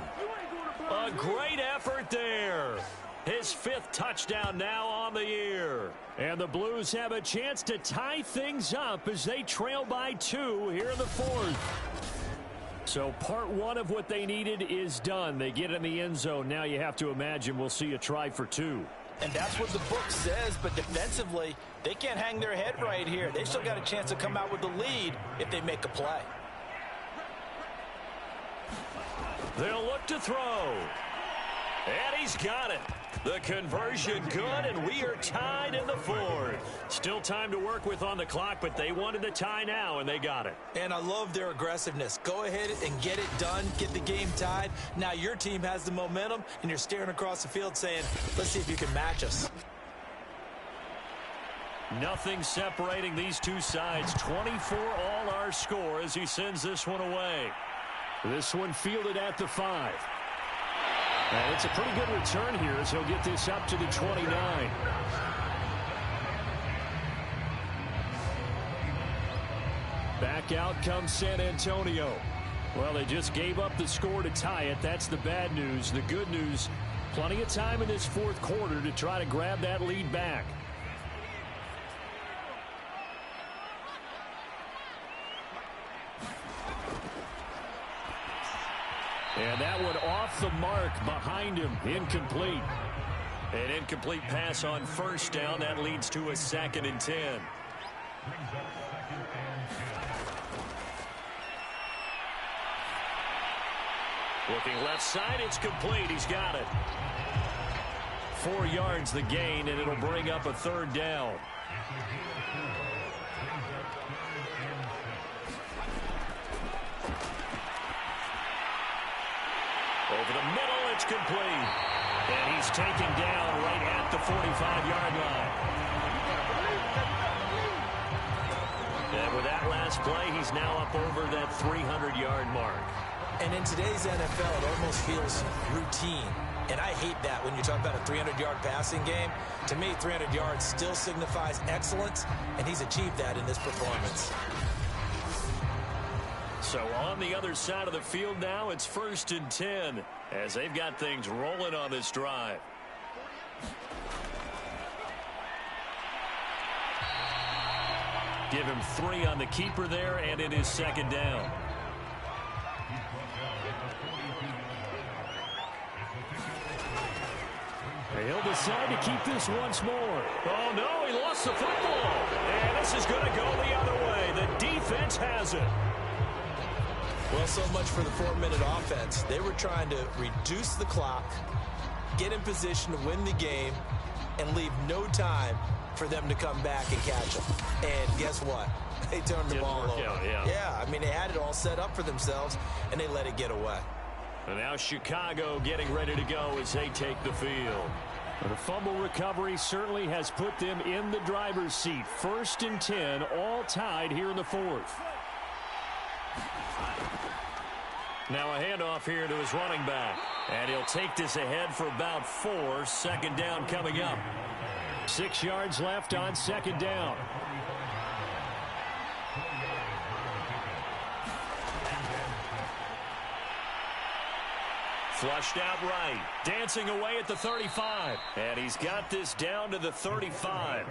A great effort there. His 5th touchdown now on the year. And the Blues have a chance to tie things up as they trail by 2 here in the 4th. So part 1 of what they needed is done. They get in the end zone. Now you have to imagine we'll see a try for 2. And that's what the book says, but defensively, they can't hang their head right here. They've still got a chance to come out with the lead if they make a play. They'll look to throw. And he's got it. The conversion good, and we are tied in the fourth. Still time to work with on the clock, but they wanted the tie now, and they got it. And I love their aggressiveness. Go ahead and get it done, get the game tied. Now your team has the momentum, and you're staring across the field saying, let's see if you can match us. Nothing separating these two sides. 24 all our score as he sends this one away. This one fielded at the 5. And it's a pretty good return here as he'll get this up to the 29. Back out comes San Antonio. Well, they just gave up the score to tie it. That's the bad news. The good news, plenty of time in this fourth quarter to try to grab that lead back. And that one off the mark behind him. Incomplete. An incomplete pass on first down. That leads to a 2nd and 10. Looking left side, it's complete. He's got it. 4 yards the gain, and it'll bring up a 3rd down. Over the middle, it's complete. And he's taken down right at the 45-yard line. And with that last play, he's now up over that 300-yard mark. And in today's NFL, it almost feels routine. And I hate that when you talk about a 300-yard passing game. To me, 300 yards still signifies excellence, and he's achieved that in this performance. So on the other side of the field now, it's 1st and 10 as they've got things rolling on this drive. Give him 3 on the keeper there, and it is 2nd down. He'll decide to keep this once more. Oh, no, he lost the football. And this is going to go the other way. The defense has it. Well, so much for the 4-minute offense. They were trying to reduce the clock, get in position to win the game, and leave no time for them to come back and catch them. And guess what? They turned the ball over. Yeah, I mean, they had it all set up for themselves, and they let it get away. And now Chicago getting ready to go as they take the field. The fumble recovery certainly has put them in the driver's seat. 1st and 10, all tied here in the fourth. Now a handoff here to his running back. And he'll take this ahead for about 4. 2nd down coming up. 6 yards left on 2nd down. Flushed out right. Dancing away at the 35. And he's got this down to the 35.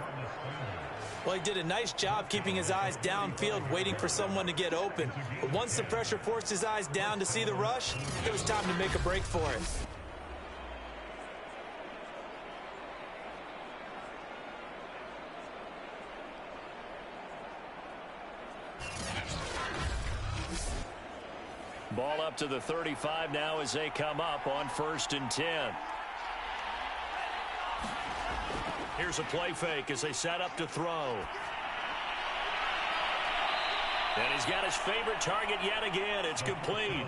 Well, he did a nice job keeping his eyes downfield, waiting for someone to get open. But once the pressure forced his eyes down to see the rush, it was time to make a break for it. Ball up to the 35 now as they come up on 1st and 10. Here's a play fake as they set up to throw. And he's got his favorite target yet again. It's complete.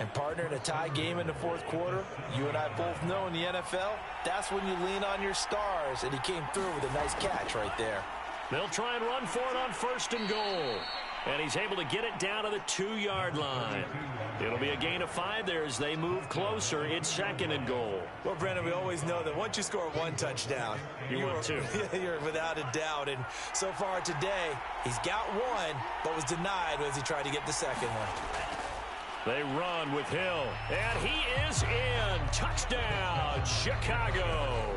And partner, in a tie game in the fourth quarter, you and I both know in the NFL, that's when you lean on your stars. And he came through with a nice catch right there. They'll try and run for it on 1st and goal. And he's able to get it down to the 2-yard line. It'll be a gain of 5 there as they move closer. It's 2nd and goal. Well, Brandon, we always know that once you score 1 touchdown, you're 2. You're without a doubt. And so far today, he's got 1, but was denied as he tried to get the 2nd one. They run with Hill. And he is in. Touchdown, Chicago.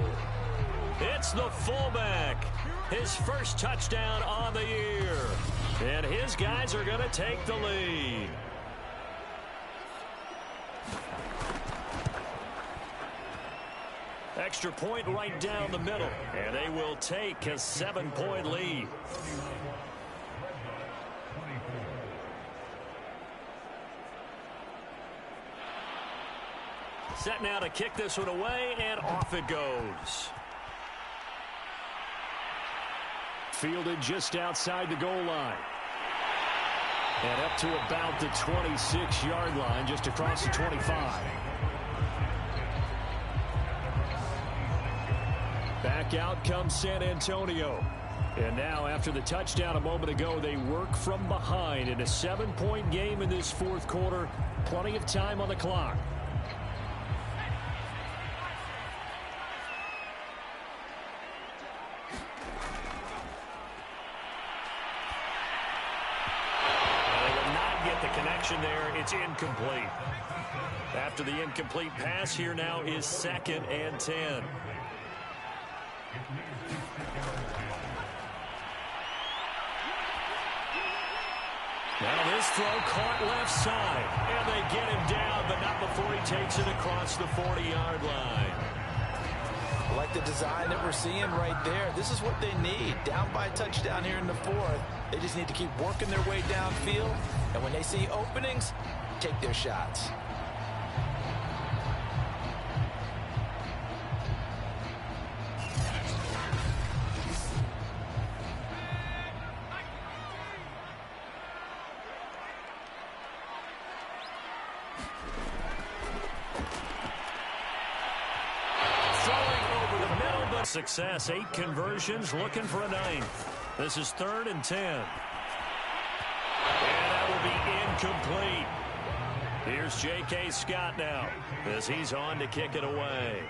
It's the fullback. His first touchdown on the year. And his guys are going to take the lead. extra point right down the middle. And they will take a 7-point lead. Set now to kick this one away, and off it goes. Fielded just outside the goal line. And up to about the 26-yard line, just across the 25. Back out comes San Antonio. And now, after the touchdown a moment ago, they work from behind in a 7-point game in this fourth quarter. Plenty of time on the clock. There, it's incomplete. After the incomplete pass, here now is 2nd and 10. Now this throw caught left side, and they get him down, but not before he takes it across the 40-yard line. I like the design that we're seeing right there. This is what they need. Down by a touchdown here in the fourth. They just need to keep working their way downfield. And when they see openings, take their shots. Success, 8 conversions, looking for a 9th. This is 3rd and 10. And that will be incomplete. Here's J.K. Scott now as he's on to kick it away.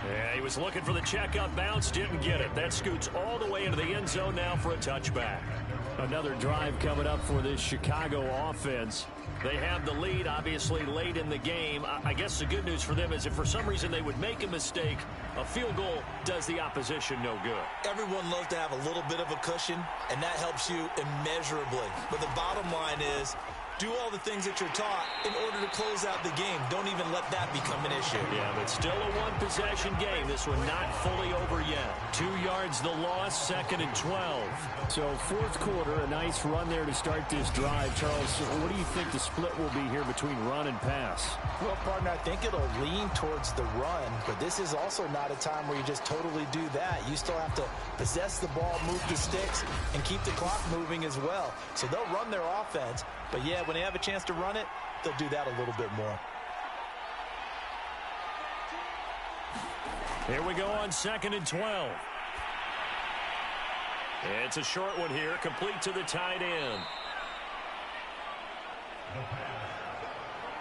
Yeah, he was looking for the checkup bounce, didn't get it. That scoots all the way into the end zone now for a touchback. Another drive coming up for this Chicago offense. They have the lead, obviously, late in the game. I guess the good news for them is if for some reason they would make a mistake, a field goal does the opposition no good. Everyone loves to have a little bit of a cushion, and that helps you immeasurably. But the bottom line is, do all the things that you're taught in order to close out the game. Don't even let that become an issue. Yeah, but still a one-possession game. This one not fully over yet. 2 yards the loss, 2nd and 12. So fourth quarter, a nice run there to start this drive. Charles, what do you think the split will be here between run and pass? Well, partner, I think it'll lean towards the run, but this is also not a time where you just totally do that. You still have to possess the ball, move the sticks, and keep the clock moving as well. So they'll run their offense, but yeah, when they have a chance to run it, they'll do that a little bit more. Here we go on 2nd and 12. It's a short one here, complete to the tight end.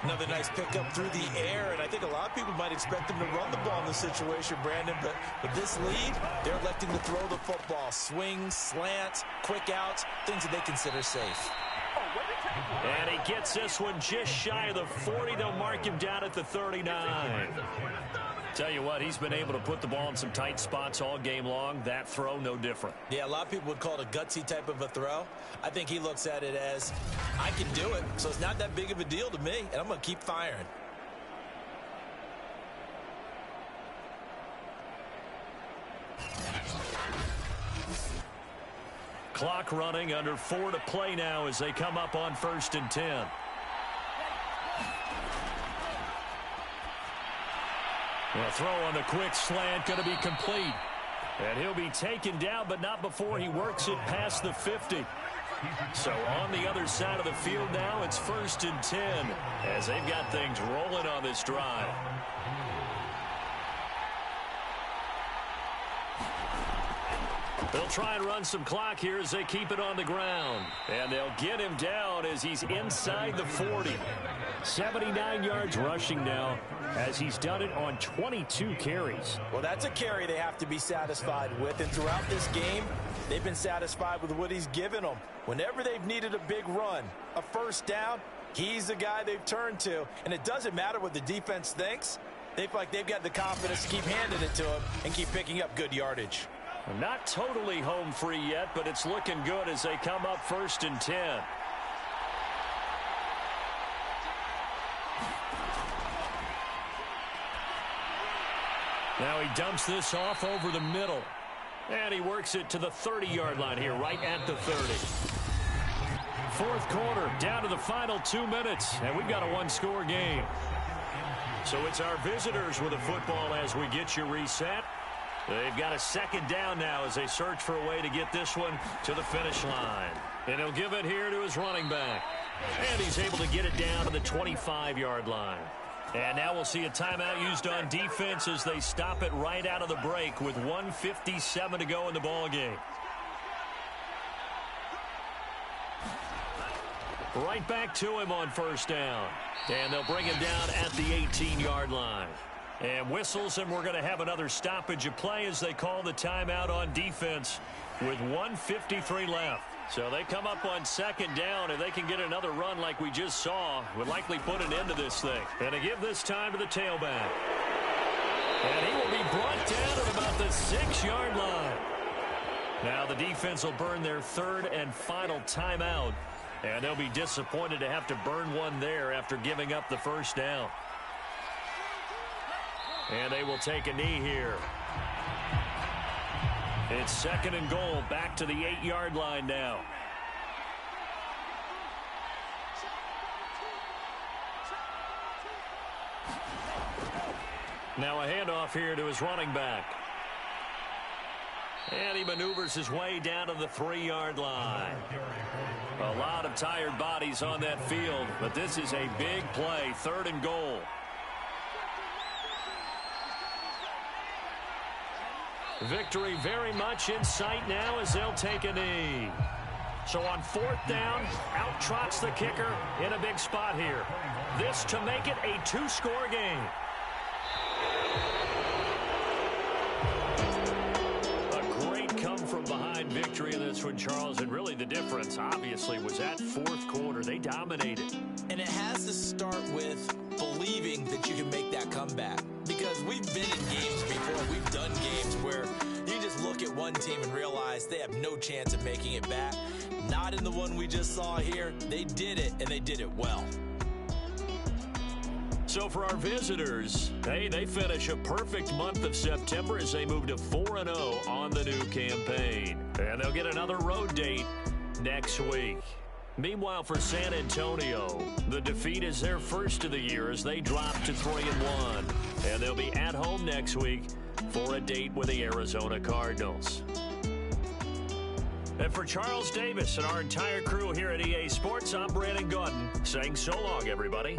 Another nice pickup through the air, and I think a lot of people might expect them to run the ball in this situation, Brandon, but with this lead, they're electing to throw the football. Swings, slants, quick outs, things that they consider safe. And he gets this one just shy of the 40. They'll mark him down at the 39. Tell you what, he's been able to put the ball in some tight spots all game long. That throw, no different. Yeah, a lot of people would call it a gutsy type of a throw. I think he looks at it as, I can do it, so it's not that big of a deal to me, and I'm going to keep firing. Clock running, under 4 to play now as they come up on 1st and 10. The throw on the quick slant going to be complete. And he'll be taken down, but not before he works it past the 50. So on the other side of the field now, it's 1st and 10 as they've got things rolling on this drive. They'll try and run some clock here as they keep it on the ground. And they'll get him down as he's inside the 40. 79 yards rushing now as he's done it on 22 carries. Well, that's a carry they have to be satisfied with. And throughout this game, they've been satisfied with what he's given them. Whenever they've needed a big run, a first down, he's the guy they've turned to. And it doesn't matter what the defense thinks. They feel like they've got the confidence to keep handing it to him and keep picking up good yardage. Not totally home free yet, but it's looking good as they come up 1st and 10. Now he dumps this off over the middle. And he works it to the 30-yard line here, right at the 30. 4th quarter, down to the final 2 minutes, and we've got a one-score game. So it's our visitors with the football as we get you reset. They've got a 2nd down now as they search for a way to get this one to the finish line. And he'll give it here to his running back. And he's able to get it down to the 25-yard line. And now we'll see a timeout used on defense as they stop it right out of the break with 1:57 to go in the ballgame. Right back to him on 1st down. And they'll bring him down at the 18-yard line. And whistles, and we're going to have another stoppage of play as they call the timeout on defense with 1:53 left. So they come up on 2nd down, and they can get another run like we just saw. Would likely put an end to this thing. And to give this time to the tailback. And he will be brought down at about the 6-yard line. Now the defense will burn their 3rd and final timeout. And they'll be disappointed to have to burn one there after giving up the 1st down. And they will take a knee here. It's 2nd and goal, back to the 8-yard line now. Now a handoff here to his running back. And he maneuvers his way down to the 3-yard line. A lot of tired bodies on that field, but this is a big play, 3rd and goal. Victory very much in sight now as they'll take a knee. So on 4th down, out trots the kicker in a big spot here. This to make it a 2-score game. A great come-from-behind victory in this one, Charles. And really the difference, obviously, was that 4th quarter. They dominated. And it has to start with believing that you can make that comeback. Because we've been in games before. We've done games where you just look at one team and realize they have no chance of making it back. Not in the one we just saw here. They did it, and they did it well. So for our visitors, hey, they finish a perfect month of September as they move to 4-0 on the new campaign. And they'll get another road date next week. Meanwhile, for San Antonio, the defeat is their first of the year as they drop to 3-1. And they'll be at home next week for a date with the Arizona Cardinals. And for Charles Davis and our entire crew here at EA Sports, I'm Brandon Gaudin saying so long, everybody.